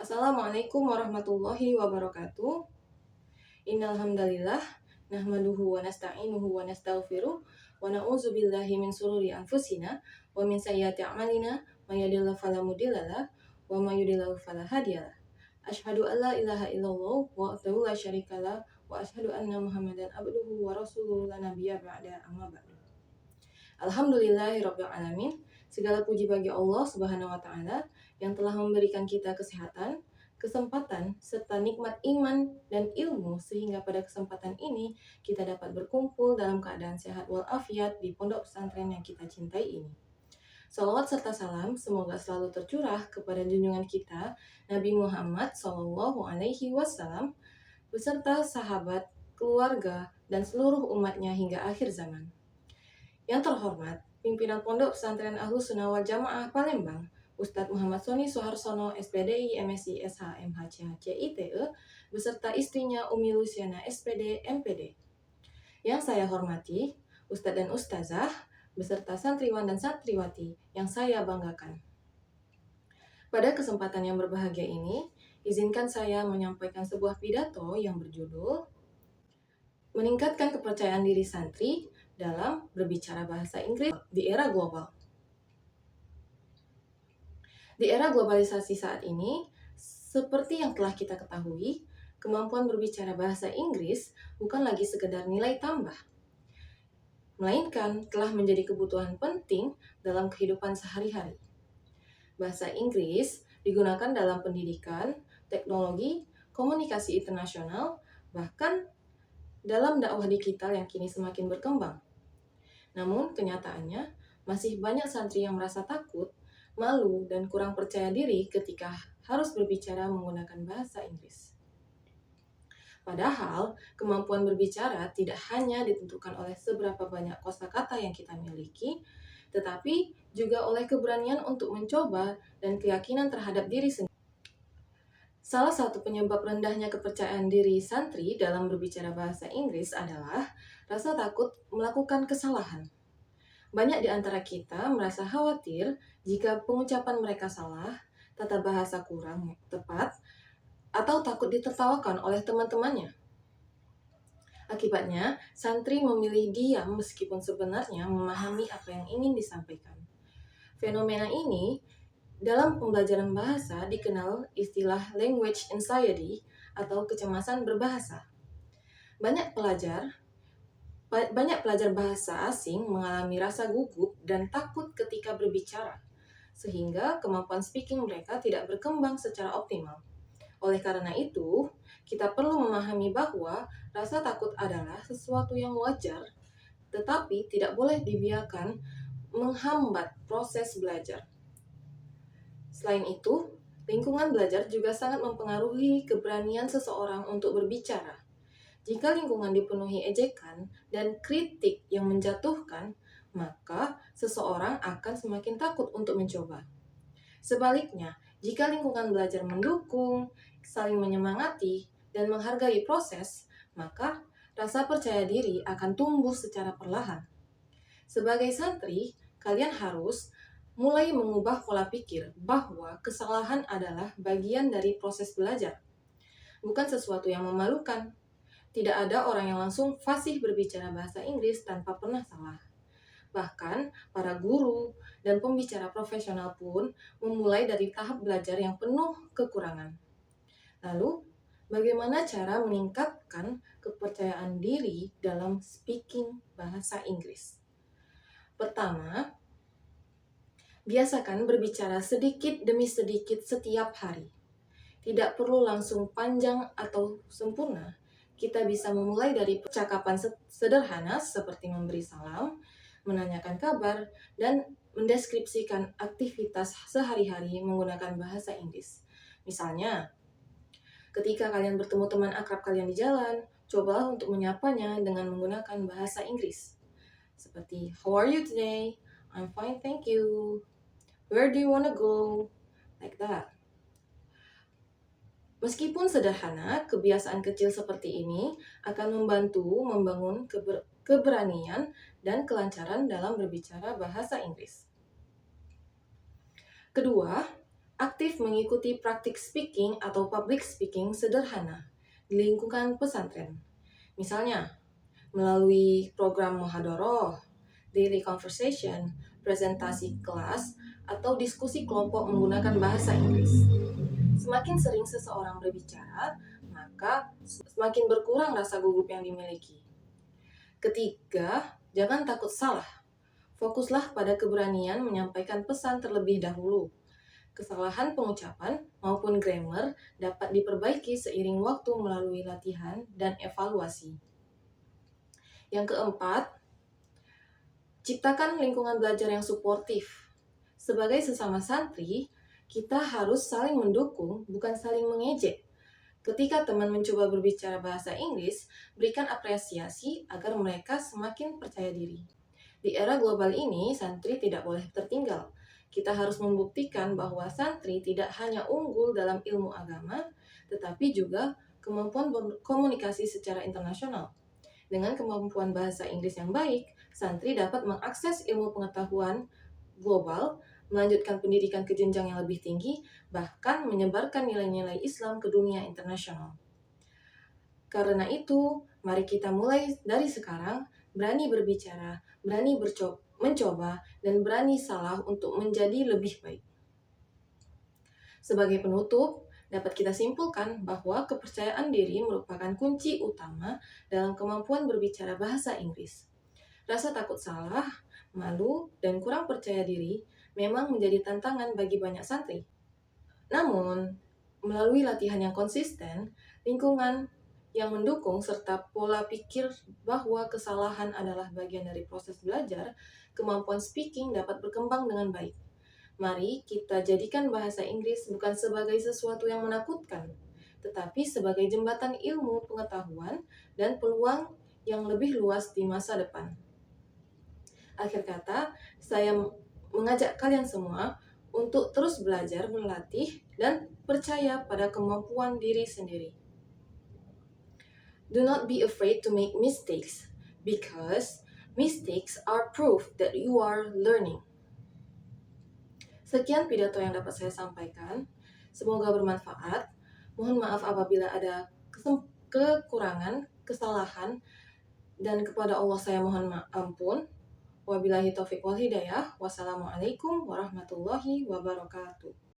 Assalamualaikum warahmatullahi wabarakatuh. Innal hamdalillah nahmaduhu wa nasta'inuhu wa nastaghfiruh wa na'udzu billahi min shururi anfusina wa min sayyiati a'malina may yahdihillahu fala mudhillalah wa may yudhlil fala hadiyalah. Asyhadu an la ilaha illallah wahdahu la syarikalah wa asyhadu anna Muhammadan abduhu wa rasuluhu la nabiyya ba'da amma ba'du. Alhamdulillahirabbil alamin. Segala puji bagi Allah Subhanahu wa taala yang telah memberikan kita kesehatan, kesempatan, serta nikmat iman dan ilmu sehingga pada kesempatan ini kita dapat berkumpul dalam keadaan sehat walafiat di pondok pesantren yang kita cintai ini. Salawat serta salam semoga selalu tercurah kepada junjungan kita Nabi Muhammad SAW beserta sahabat, keluarga, dan seluruh umatnya hingga akhir zaman. Yang terhormat, pimpinan Pondok Pesantren Ahlus Sunnah wal Jamaah Palembang, Ustadz Muhammad Soni Suharsono, SPDI, MSI, SH, MHC, HCITE, beserta istrinya Umi Luciana, SPD, MPD. Yang saya hormati, Ustadz dan Ustazah, beserta santriwan dan santriwati yang saya banggakan. Pada kesempatan yang berbahagia ini, izinkan saya menyampaikan sebuah pidato yang berjudul Meningkatkan Kepercayaan Diri Santri dalam berbicara bahasa Inggris di era global. Di era globalisasi saat ini, seperti yang telah kita ketahui, kemampuan berbicara bahasa Inggris bukan lagi sekedar nilai tambah, melainkan telah menjadi kebutuhan penting dalam kehidupan sehari-hari. Bahasa Inggris digunakan dalam pendidikan, teknologi, komunikasi internasional, bahkan dalam dakwah digital yang kini semakin berkembang. Namun, kenyataannya masih banyak santri yang merasa takut, malu, dan kurang percaya diri ketika harus berbicara menggunakan bahasa Inggris. Padahal, kemampuan berbicara tidak hanya ditentukan oleh seberapa banyak kosakata yang kita miliki, tetapi juga oleh keberanian untuk mencoba dan keyakinan terhadap diri sendiri. Salah satu penyebab rendahnya kepercayaan diri santri dalam berbicara bahasa Inggris adalah rasa takut melakukan kesalahan. Banyak di antara kita merasa khawatir jika pengucapan mereka salah, tata bahasa kurang tepat, atau takut ditertawakan oleh teman-temannya. Akibatnya, santri memilih diam meskipun sebenarnya memahami apa yang ingin disampaikan. Fenomena ini dalam pembelajaran bahasa dikenal istilah language anxiety atau kecemasan berbahasa. Banyak pelajar bahasa asing mengalami rasa gugup dan takut ketika berbicara, sehingga kemampuan speaking mereka tidak berkembang secara optimal. Oleh karena itu, kita perlu memahami bahwa rasa takut adalah sesuatu yang wajar, tetapi tidak boleh dibiarkan menghambat proses belajar. Selain itu, lingkungan belajar juga sangat mempengaruhi keberanian seseorang untuk berbicara. Jika lingkungan dipenuhi ejekan dan kritik yang menjatuhkan, maka seseorang akan semakin takut untuk mencoba. Sebaliknya, jika lingkungan belajar mendukung, saling menyemangati, dan menghargai proses, maka rasa percaya diri akan tumbuh secara perlahan. Sebagai santri, kalian harus mulai mengubah pola pikir bahwa kesalahan adalah bagian dari proses belajar, bukan sesuatu yang memalukan. Tidak ada orang yang langsung fasih berbicara bahasa Inggris tanpa pernah salah. Bahkan, para guru dan pembicara profesional pun memulai dari tahap belajar yang penuh kekurangan. Lalu, bagaimana cara meningkatkan kepercayaan diri dalam speaking bahasa Inggris? Pertama, biasakan berbicara sedikit demi sedikit setiap hari. Tidak perlu langsung panjang atau sempurna. Kita bisa memulai dari percakapan sederhana seperti memberi salam, menanyakan kabar, dan mendeskripsikan aktivitas sehari-hari menggunakan bahasa Inggris. Misalnya, ketika kalian bertemu teman akrab kalian di jalan, cobalah untuk menyapanya dengan menggunakan bahasa Inggris. Seperti, how are you today? I'm fine, thank you. Where do you wanna go? Like that. Meskipun sederhana, kebiasaan kecil seperti ini akan membantu membangun keberanian dan kelancaran dalam berbicara bahasa Inggris. Kedua, Aktif mengikuti praktik speaking atau public speaking sederhana di lingkungan pesantren. Misalnya, melalui program muhadharah, daily conversation, presentasi kelas, atau diskusi kelompok menggunakan bahasa Inggris. Semakin sering seseorang berbicara, maka semakin berkurang rasa gugup yang dimiliki. Ketiga, jangan takut salah. Fokuslah pada keberanian menyampaikan pesan terlebih dahulu. Kesalahan pengucapan maupun grammar dapat diperbaiki seiring waktu melalui latihan dan evaluasi. Yang keempat, ciptakan lingkungan belajar yang suportif. Sebagai sesama santri, kita harus saling mendukung, bukan saling mengejek. Ketika teman mencoba berbicara bahasa Inggris, berikan apresiasi agar mereka semakin percaya diri. Di era global ini, santri tidak boleh tertinggal. Kita harus membuktikan bahwa santri tidak hanya unggul dalam ilmu agama, tetapi juga kemampuan berkomunikasi secara internasional. Dengan kemampuan bahasa Inggris yang baik, santri dapat mengakses ilmu pengetahuan global, melanjutkan pendidikan ke jenjang yang lebih tinggi, bahkan menyebarkan nilai-nilai Islam ke dunia internasional. Karena itu, mari kita mulai dari sekarang, berani berbicara, berani mencoba, dan berani salah untuk menjadi lebih baik. Sebagai penutup, dapat kita simpulkan bahwa kepercayaan diri merupakan kunci utama dalam kemampuan berbicara bahasa Inggris. Rasa takut salah, malu, dan kurang percaya diri memang menjadi tantangan bagi banyak santri. Namun, melalui latihan yang konsisten, lingkungan yang mendukung, serta pola pikir bahwa kesalahan adalah bagian dari proses belajar, kemampuan speaking dapat berkembang dengan baik. Mari kita jadikan bahasa Inggris bukan sebagai sesuatu yang menakutkan, tetapi sebagai jembatan ilmu, pengetahuan, dan peluang yang lebih luas di masa depan. Akhir kata, saya mengajak kalian semua untuk terus belajar, berlatih, dan percaya pada kemampuan diri sendiri. Do not be afraid to make mistakes, because mistakes are proof that you are learning. Sekian pidato yang dapat saya sampaikan. Semoga bermanfaat. Mohon maaf apabila ada kekurangan, kesalahan, dan kepada Allah saya mohon ampun. Wabillahi taufiq wal hidayah. Wassalamualaikum warahmatullahi wabarakatuh.